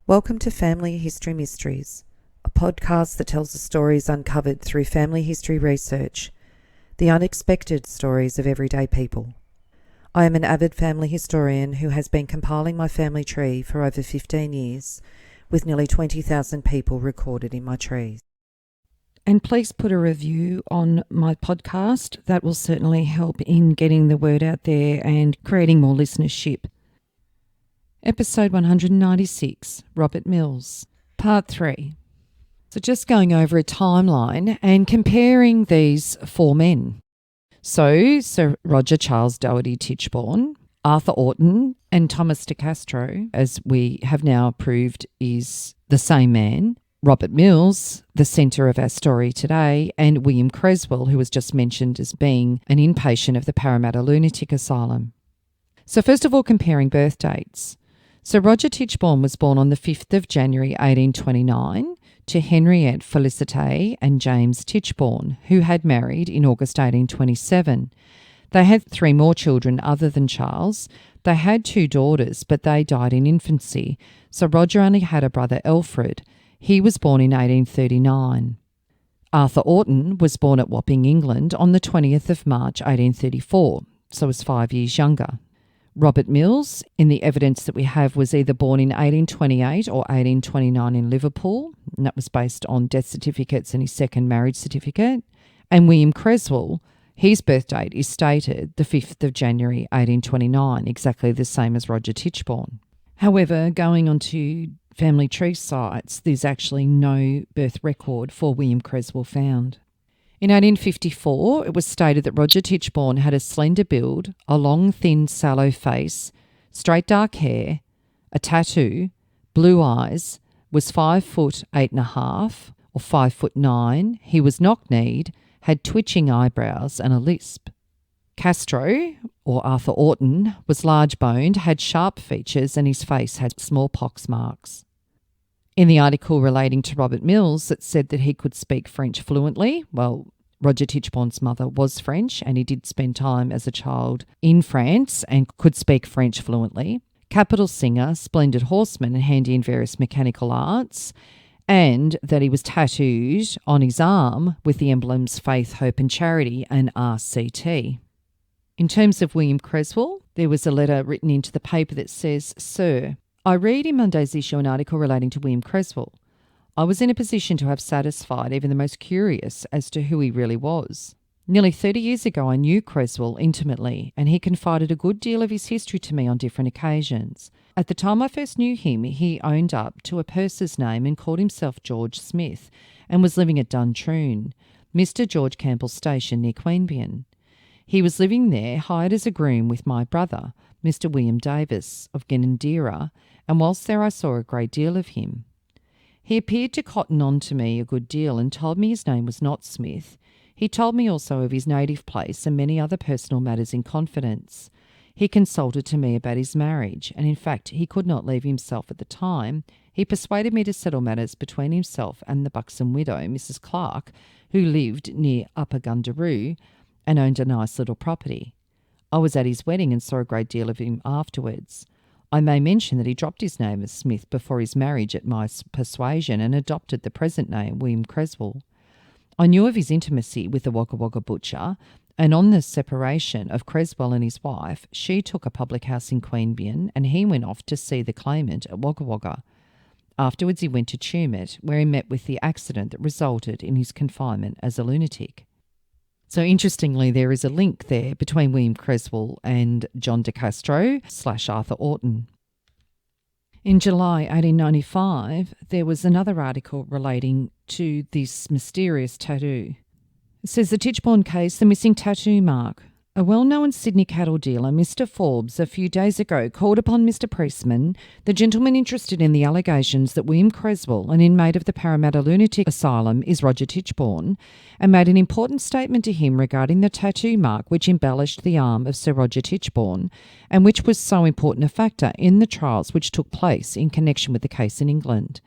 Welcome to Family History Mysteries, a podcast that tells the stories uncovered through family history research, the unexpected stories of everyday people. I am an avid family historian who has been compiling my family tree for over 15 years, with nearly 20,000 people recorded in my trees. And please put a review on my podcast. That will certainly help in getting the word out there and creating more listenership. Episode 196, Robert Mills, Part 3. So just going over a timeline and comparing these four men. So Sir Roger Charles Doherty Tichborne, Arthur Orton and Thomas de Castro, as we have now proved is the same man. Robert Mills, the centre of our story today, and William Creswell, who was just mentioned as being an inpatient of the Parramatta Lunatic Asylum. So first of all, comparing birth dates. Sir Roger Tichborne was born on the 5th of January 1829 to Henriette Felicite and James Tichborne, who had married in August 1827. They had 3 more children other than Charles. They had 2 daughters, but they died in infancy, so Roger only had a brother, Alfred. He was born in 1839. Arthur Orton was born at Wapping, England on the 20th of March 1834, so was 5 years younger. Robert Mills, in the evidence that we have, was either born in 1828 or 1829 in Liverpool, and that was based on death certificates and his second marriage certificate. And William Creswell, his birth date is stated the 5th of January 1829, exactly the same as Roger Tichborne. However, going on to family tree sites, there's actually no birth record for William Creswell found. In 1854, it was stated that Roger Tichborne had a slender build, a long, thin, sallow face, straight dark hair, a tattoo, blue eyes, was 5 foot 8.5 or 5 foot 9. He was knock-kneed, had twitching eyebrows and a lisp. Castro, or Arthur Orton, was large-boned, had sharp features, and his face had smallpox marks. In the article relating to Robert Mills, it said that he could speak French fluently. Well, Roger Tichborne's mother was French, and he did spend time as a child in France and could speak French fluently. Capital singer, splendid horseman, and handy in various mechanical arts, and that he was tattooed on his arm with the emblems Faith, Hope and Charity and RCT. In terms of William Creswell, there was a letter written into the paper that says, "Sir, I read in Monday's issue an article relating to William Creswell. I was in a position to have satisfied even the most curious as to who he really was. Nearly 30 years ago I knew Creswell intimately, and he confided a good deal of his history to me on different occasions. At the time I first knew him, he owned up to a purser's name and called himself George Smith, and was living at Duntroon, Mr. George Campbell's station near Queanbeyan. He was living there, hired as a groom with my brother, Mr. William Davis of Ginninderra, and whilst there I saw a great deal of him. He appeared to cotton on to me a good deal and told me his name was not Smith. He told me also of his native place and many other personal matters in confidence. He consulted to me about his marriage, and in fact he could not leave himself at the time. He persuaded me to settle matters between himself and the buxom widow, Mrs. Clark, who lived near Upper Gundaroo and owned a nice little property. I was at his wedding and saw a great deal of him afterwards. I may mention that he dropped his name as Smith before his marriage at my persuasion and adopted the present name, William Creswell. I knew of his intimacy with the Wagga Wagga butcher, and on the separation of Creswell and his wife, she took a public house in Queanbeyan and he went off to see the claimant at Wagga Wagga. Afterwards he went to Tumut, where he met with the accident that resulted in his confinement as a lunatic. So interestingly, there is a link there between William Creswell and John de Castro / Arthur Orton. In July 1895, there was another article relating to this mysterious tattoo. It says the Tichborne case, the missing tattoo mark. A well-known Sydney cattle dealer, Mr. Forbes, a few days ago called upon Mr. Priestman, the gentleman interested in the allegations that William Creswell, an inmate of the Parramatta Lunatic Asylum, is Roger Tichborne, and made an important statement to him regarding the tattoo mark which embellished the arm of Sir Roger Tichborne, and which was so important a factor in the trials which took place in connection with the case in England.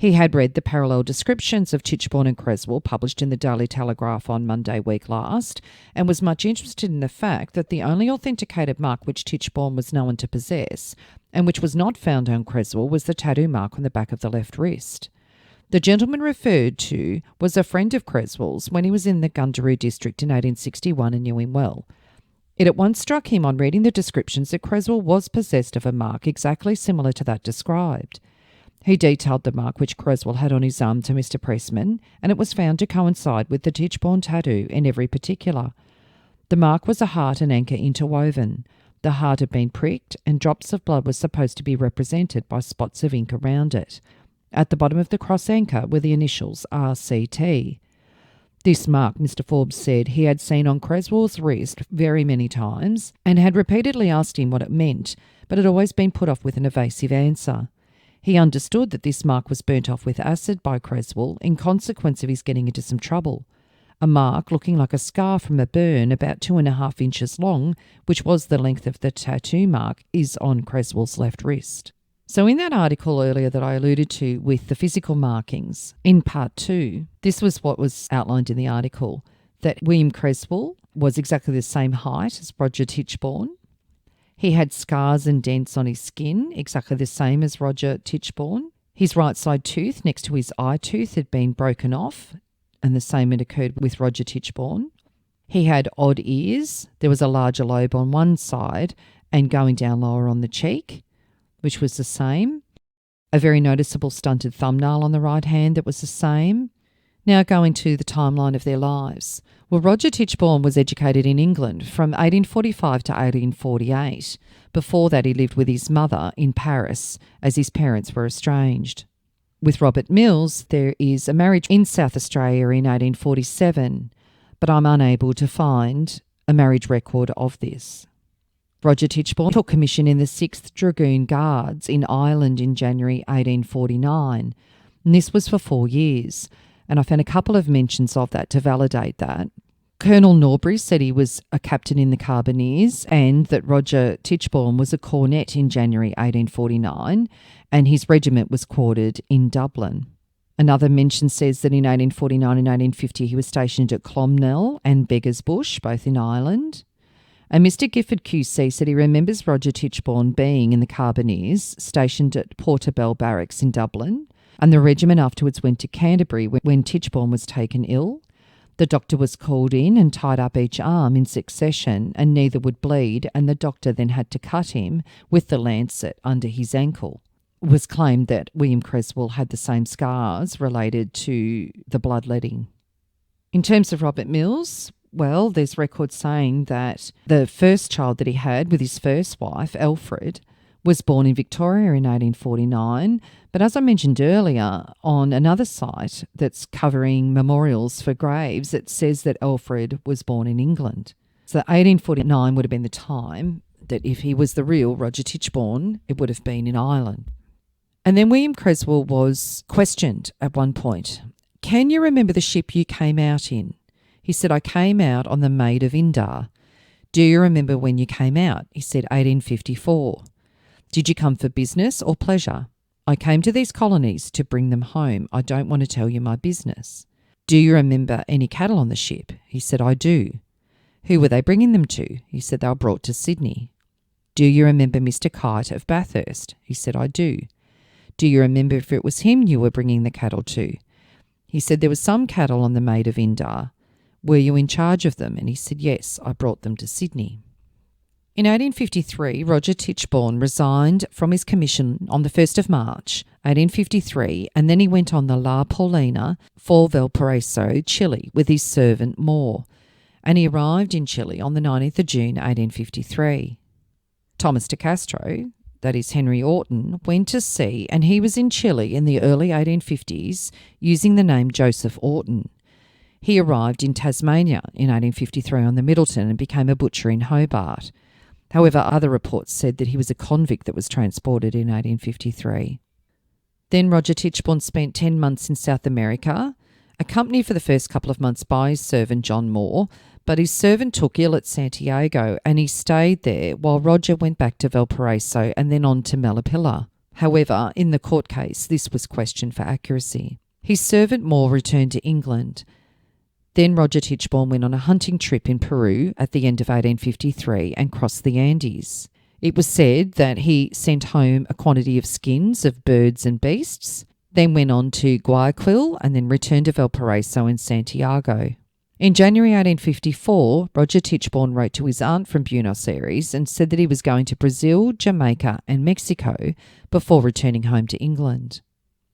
He had read the parallel descriptions of Tichborne and Creswell published in the Daily Telegraph on Monday week last, and was much interested in the fact that the only authenticated mark which Tichborne was known to possess, and which was not found on Creswell, was the tattoo mark on the back of the left wrist. The gentleman referred to was a friend of Creswell's when he was in the Gundaroo district in 1861 and knew him well. It at once struck him on reading the descriptions that Creswell was possessed of a mark exactly similar to that described. He detailed the mark which Creswell had on his arm to Mr. Pressman, and it was found to coincide with the Tichborne tattoo in every particular. The mark was a heart and anchor interwoven. The heart had been pricked, and drops of blood were supposed to be represented by spots of ink around it. At the bottom of the cross anchor were the initials RCT. This mark, Mr. Forbes said, he had seen on Creswell's wrist very many times, and had repeatedly asked him what it meant, but had always been put off with an evasive answer. He understood that this mark was burnt off with acid by Creswell in consequence of his getting into some trouble. A mark looking like a scar from a burn about 2.5 inches long, which was the length of the tattoo mark, is on Creswell's left wrist. So in that article earlier that I alluded to with the physical markings, in part 2, this was what was outlined in the article, that William Creswell was exactly the same height as Roger Tichborne. He had scars and dents on his skin, exactly the same as Roger Tichborne. His right side tooth next to his eye tooth had been broken off, and the same had occurred with Roger Tichborne. He had odd ears. There was a larger lobe on one side and going down lower on the cheek, which was the same. A very noticeable stunted thumbnail on the right hand that was the same. Now going to the timeline of their lives. Well, Roger Tichborne was educated in England from 1845 to 1848. Before that, he lived with his mother in Paris, as his parents were estranged. With Robert Mills, there is a marriage in South Australia in 1847, but I'm unable to find a marriage record of this. Roger Tichborne took commission in the 6th Dragoon Guards in Ireland in January 1849, and this was for 4 years. And I found a couple of mentions of that to validate that. Colonel Norbury said he was a captain in the Carbineers, and that Roger Tichborne was a cornet in January 1849, and his regiment was quartered in Dublin. Another mention says that in 1849 and 1850 he was stationed at Clonmel and Beggar's Bush, both in Ireland. And Mr. Gifford QC said he remembers Roger Tichborne being in the Carbineers, stationed at Portobello Barracks in Dublin, and the regiment afterwards went to Canterbury when Tichborne was taken ill. The doctor was called in and tied up each arm in succession, and neither would bleed, and the doctor then had to cut him with the lancet under his ankle. It was claimed that William Creswell had the same scars related to the bloodletting. In terms of Robert Mills, well, there's records saying that the first child that he had with his first wife, Alfred, was born in Victoria in 1849, but as I mentioned earlier, on another site that's covering memorials for graves, it says that Alfred was born in England. So 1849 would have been the time that if he was the real Roger Tichborne, it would have been in Ireland. And then William Creswell was questioned at one point. Can you remember the ship you came out in? He said, I came out on the Maid of Indar. Do you remember when you came out? He said, 1854. Did you come for business or pleasure? I came to these colonies to bring them home. I don't want to tell you my business. Do you remember any cattle on the ship? He said, I do. Who were they bringing them to? He said, they were brought to Sydney. Do you remember Mr. Kite of Bathurst? He said, I do. Do you remember if it was him you were bringing the cattle to? He said, there was some cattle on the Maid of Indar. Were you in charge of them? And he said, yes, I brought them to Sydney. In 1853, Roger Tichborne resigned from his commission on the 1st of March, 1853, and then he went on the La Paulina for Valparaiso, Chile, with his servant Moore, and he arrived in Chile on the 19th of June, 1853. Thomas de Castro, that is Henry Orton, went to sea, and he was in Chile in the early 1850s using the name Joseph Orton. He arrived in Tasmania in 1853 on the Middleton and became a butcher in Hobart. However, other reports said that he was a convict that was transported in 1853. Then Roger Tichborne spent 10 months in South America, accompanied for the first couple of months by his servant John Moore, but his servant took ill at Santiago and he stayed there while Roger went back to Valparaiso and then on to Malapilla. However, in the court case, this was questioned for accuracy. His servant Moore returned to England. Then Roger Tichborne went on a hunting trip in Peru at the end of 1853 and crossed the Andes. It was said that he sent home a quantity of skins of birds and beasts, then went on to Guayaquil and then returned to Valparaiso and Santiago. In January 1854, Roger Tichborne wrote to his aunt from Buenos Aires and said that he was going to Brazil, Jamaica and Mexico before returning home to England.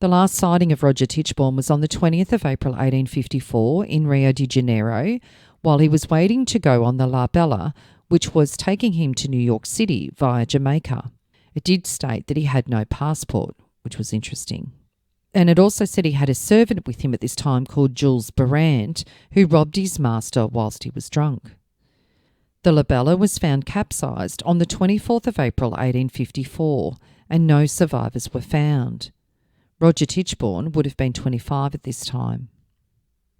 The last sighting of Roger Tichborne was on the 20th of April 1854 in Rio de Janeiro, while he was waiting to go on the La Bella, which was taking him to New York City via Jamaica. It did state that he had no passport, which was interesting. And it also said he had a servant with him at this time called Jules Barrant, who robbed his master whilst he was drunk. The La Bella was found capsized on the 24th of April 1854, and no survivors were found. Roger Tichborne would have been 25 at this time.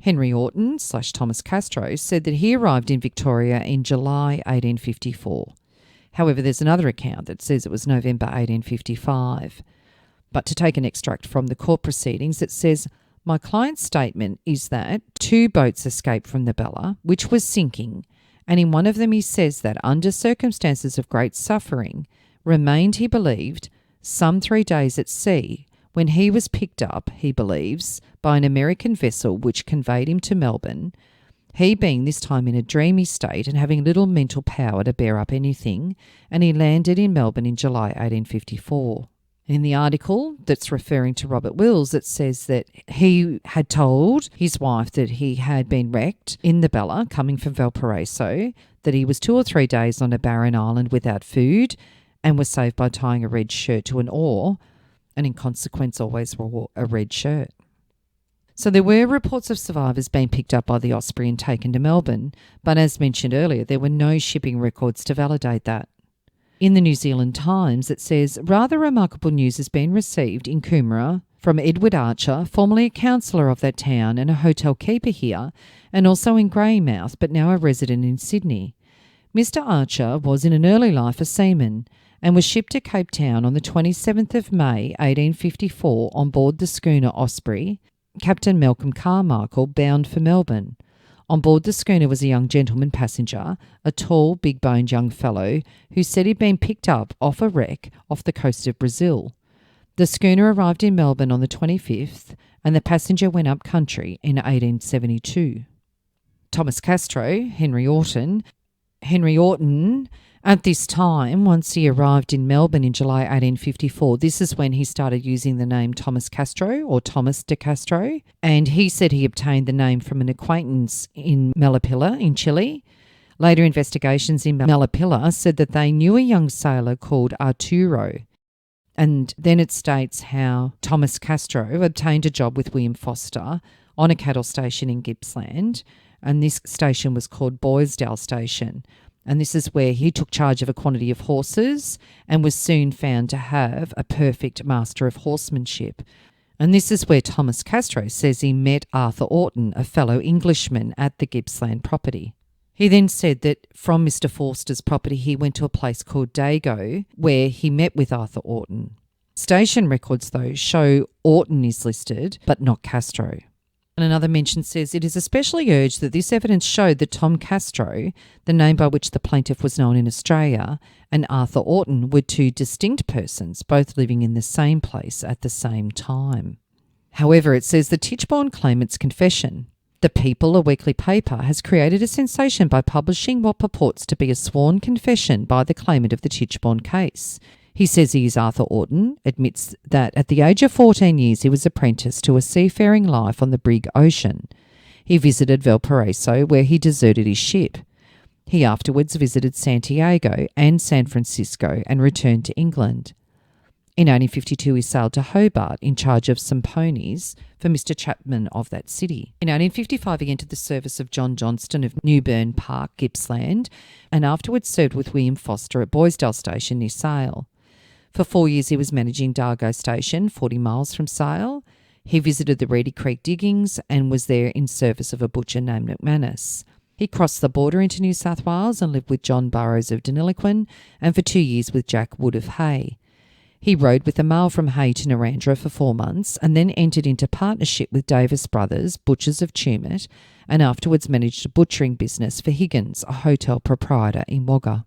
Henry Orton / Thomas Castro said that he arrived in Victoria in July 1854. However, there's another account that says it was November 1855. But to take an extract from the court proceedings, it says, "My client's statement is that 2 boats escaped from the Bella, which was sinking, and in one of them he says that under circumstances of great suffering, remained, he believed, some 3 days at sea, when he was picked up, he believes, by an American vessel which conveyed him to Melbourne, he being this time in a dreamy state and having little mental power to bear up anything, and he landed in Melbourne in July 1854. In the article that's referring to Robert Wills, it says that he had told his wife that he had been wrecked in the Bella coming from Valparaiso, that he was 2 or 3 days on a barren island without food and was saved by tying a red shirt to an oar, and in consequence always wore a red shirt. So there were reports of survivors being picked up by the Osprey and taken to Melbourne, but as mentioned earlier, there were no shipping records to validate that. In the New Zealand Times, it says, "Rather remarkable news has been received in Coomera from Edward Archer, formerly a councillor of that town and a hotel keeper here, and also in Greymouth, but now a resident in Sydney. Mr. Archer was in an early life a seaman and was shipped to Cape Town on the 27th of May 1854 on board the schooner Osprey, Captain Malcolm Carmichael, bound for Melbourne. On board the schooner was a young gentleman passenger, a tall, big-boned young fellow who said he'd been picked up off a wreck off the coast of Brazil. The schooner arrived in Melbourne on the 25th and the passenger went up country in 1872. Thomas Castro, Henry Orton, at this time, once he arrived in Melbourne in July 1854, this is when he started using the name Thomas Castro or Thomas de Castro, and he said he obtained the name from an acquaintance in Melipilla in Chile. Later investigations in Melipilla said that they knew a young sailor called Arturo, and then it states how Thomas Castro obtained a job with William Foster on a cattle station in Gippsland, and this station was called Boysdale Station. And this is where he took charge of a quantity of horses and was soon found to have a perfect master of horsemanship. And this is where Thomas Castro says he met Arthur Orton, a fellow Englishman, at the Gippsland property. He then said that from Mr. Forster's property he went to a place called Dago where he met with Arthur Orton. Station records, though, show Orton is listed, but not Castro. And another mention says, "It is especially urged that this evidence showed that Tom Castro, the name by which the plaintiff was known in Australia, and Arthur Orton were 2 distinct persons, both living in the same place at the same time." However, it says the Tichborne claimant's confession. The People, a weekly paper, has created a sensation by publishing what purports to be a sworn confession by the claimant of the Tichborne case. He says he is Arthur Orton, admits that at the age of 14 years he was apprenticed to a seafaring life on the brig Ocean. He visited Valparaiso where he deserted his ship. He afterwards visited Santiago and San Francisco and returned to England. In 1852 he sailed to Hobart in charge of some ponies for Mr. Chapman of that city. In 1855 he entered the service of John Johnston of Newburn Park, Gippsland, and afterwards served with William Foster at Boysdale Station near Sale. For 4 years he was managing Dargo Station, 40 miles from Sale. He visited the Reedy Creek diggings and was there in service of a butcher named McManus. He crossed the border into New South Wales and lived with John Burrows of Deniliquin and for 2 years with Jack Wood of Hay. He rode with a mail from Hay to Narrandera for 4 months and then entered into partnership with Davis Brothers, butchers of Tumut, and afterwards managed a butchering business for Higgins, a hotel proprietor in Wagga.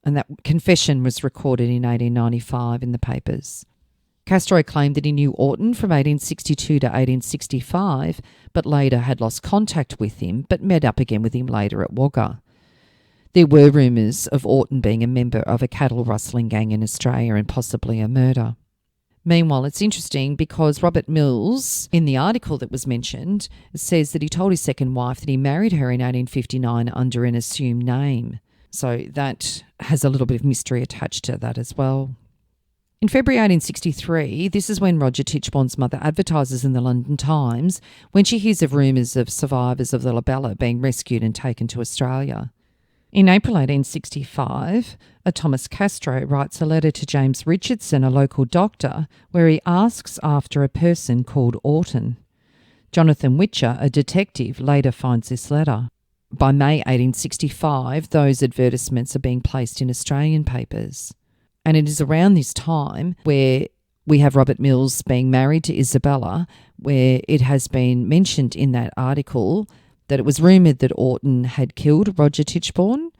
And that confession was recorded in 1895 in the papers. Castro claimed that he knew Orton from 1862 to 1865, but later had lost contact with him, but met up again with him later at Wagga. There were rumours of Orton being a member of a cattle rustling gang in Australia and possibly a murder. Meanwhile, it's interesting because Robert Mills, in the article that was mentioned, says that he told his second wife that he married her in 1859 under an assumed name. So that has a little bit of mystery attached to that as well. In February 1863, this is when Roger Tichborne's mother advertises in the London Times when she hears of rumours of survivors of the Labella being rescued and taken to Australia. In April 1865, a Thomas Castro writes a letter to James Richardson, a local doctor, where he asks after a person called Orton. Jonathan Witcher, a detective, later finds this letter. By May 1865, those advertisements are being placed in Australian papers. And it is around this time where we have Robert Mills being married to Isabella, where it has been mentioned in that article that it was rumoured that Orton had killed Roger Tichborne,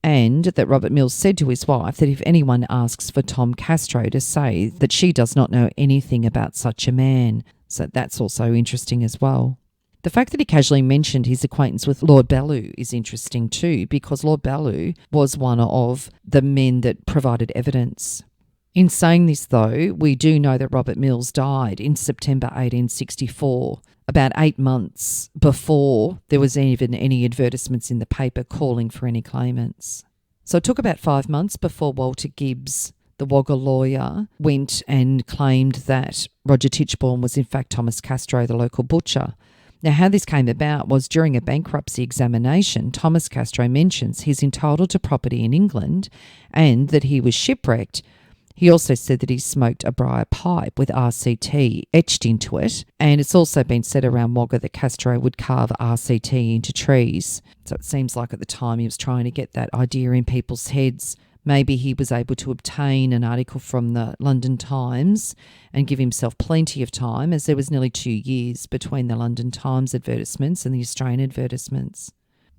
and that Robert Mills said to his wife that if anyone asks for Tom Castro to say that she does not know anything about such a man. So that's also interesting as well. The fact that he casually mentioned his acquaintance with Lord Bellew is interesting too, because Lord Bellew was one of the men that provided evidence. In saying this, though, we do know that Robert Mills died in September 1864, about 8 months before there was even any advertisements in the paper calling for any claimants. So it took about 5 months before Walter Gibbs, the Wagga lawyer, went and claimed that Roger Tichborne was in fact Thomas Castro, the local butcher. Now, how this came about was during a bankruptcy examination, Thomas Castro mentions he's entitled to property in England and that he was shipwrecked. He also said that he smoked a briar pipe with RCT etched into it, and it's also been said around Wagga that Castro would carve RCT into trees. So it seems like at the time he was trying to get that idea in people's heads. Maybe he was able to obtain an article from the London Times and give himself plenty of time, as there was nearly 2 years between the London Times advertisements and the Australian advertisements.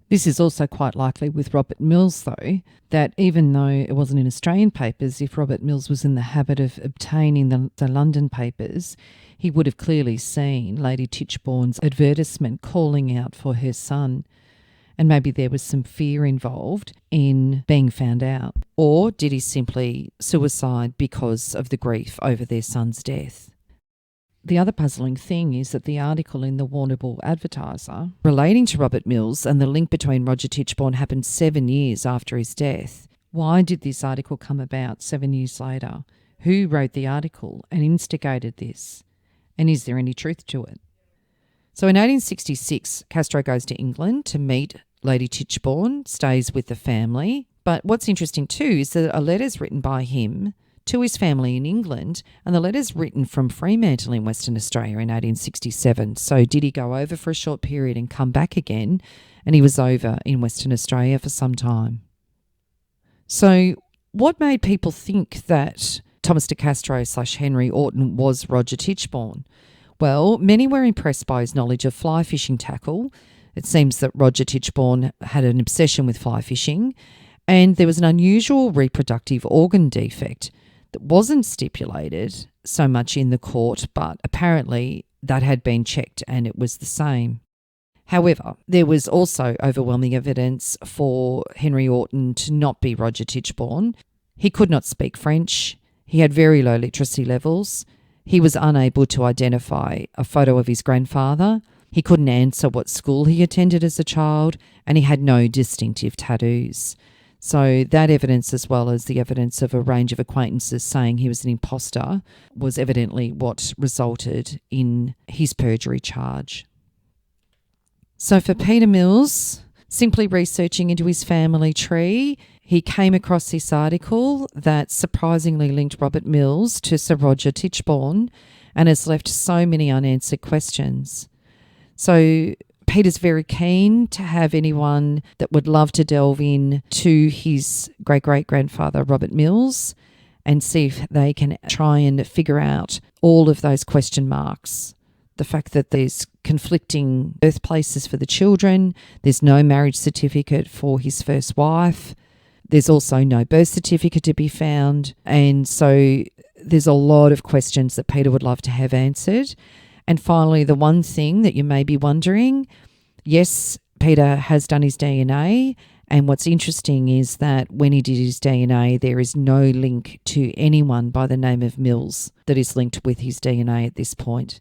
This is also quite likely with Robert Mills, though, that even though it wasn't in Australian papers, if Robert Mills was in the habit of obtaining the London papers, he would have clearly seen Lady Tichborne's advertisement calling out for her son. And maybe there was some fear involved in being found out. Or did he simply suicide because of the grief over their son's death? The other puzzling thing is that the article in the Warrnambool Advertiser relating to Robert Mills and the link between Roger Tichborne happened 7 years after his death. Why did this article come about 7 years later? Who wrote the article and instigated this? And is there any truth to it? So in 1866, Castro goes to England to meet Lady Tichborne, stays with the family. But what's interesting too is that a letter's written by him to his family in England, and the letter's written from Fremantle in Western Australia in 1867. So did he go over for a short period and come back again? And he was over in Western Australia for some time. So what made people think that Thomas de Castro / Henry Orton was Roger Tichborne? Well, many were impressed by his knowledge of fly fishing tackle. It seems that Roger Tichborne had an obsession with fly fishing, and there was an unusual reproductive organ defect that wasn't stipulated so much in the court, but apparently that had been checked and it was the same. However, there was also overwhelming evidence for Henry Orton to not be Roger Tichborne. He could not speak French. He had very low literacy levels. He was unable to identify a photo of his grandfather. He couldn't answer what school he attended as a child, and he had no distinctive tattoos. So that evidence, as well as the evidence of a range of acquaintances saying he was an imposter, was evidently what resulted in his perjury charge. So for Peter Mills, simply researching into his family tree, he came across this article that surprisingly linked Robert Mills to Sir Roger Tichborne and has left so many unanswered questions. So Peter's very keen to have anyone that would love to delve in to his great-great-grandfather, Robert Mills, and see if they can try and figure out all of those question marks. The fact that there's conflicting birthplaces for the children, there's no marriage certificate for his first wife, there's also no birth certificate to be found, and so there's a lot of questions that Peter would love to have answered. And finally, the one thing that you may be wondering, yes, Peter has done his DNA, and what's interesting is that when he did his DNA, there is no link to anyone by the name of Mills that is linked with his DNA at this point.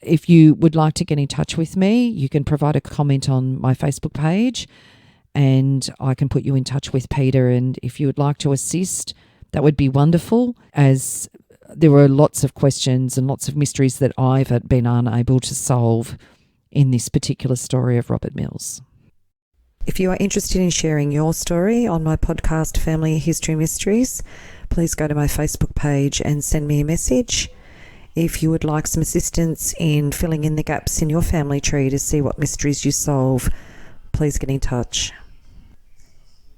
If you would like to get in touch with me, you can provide a comment on my Facebook page and I can put you in touch with Peter. And if you would like to assist, that would be wonderful, as there were lots of questions and lots of mysteries that I've been unable to solve in this particular story of Robert Mills. If you are interested in sharing your story on my podcast, Family History Mysteries, please go to my Facebook page and send me a message. If you would like some assistance in filling in the gaps in your family tree to see what mysteries you solve, please get in touch.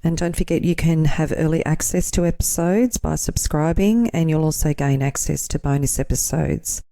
And don't forget, you can have early access to episodes by subscribing, and you'll also gain access to bonus episodes.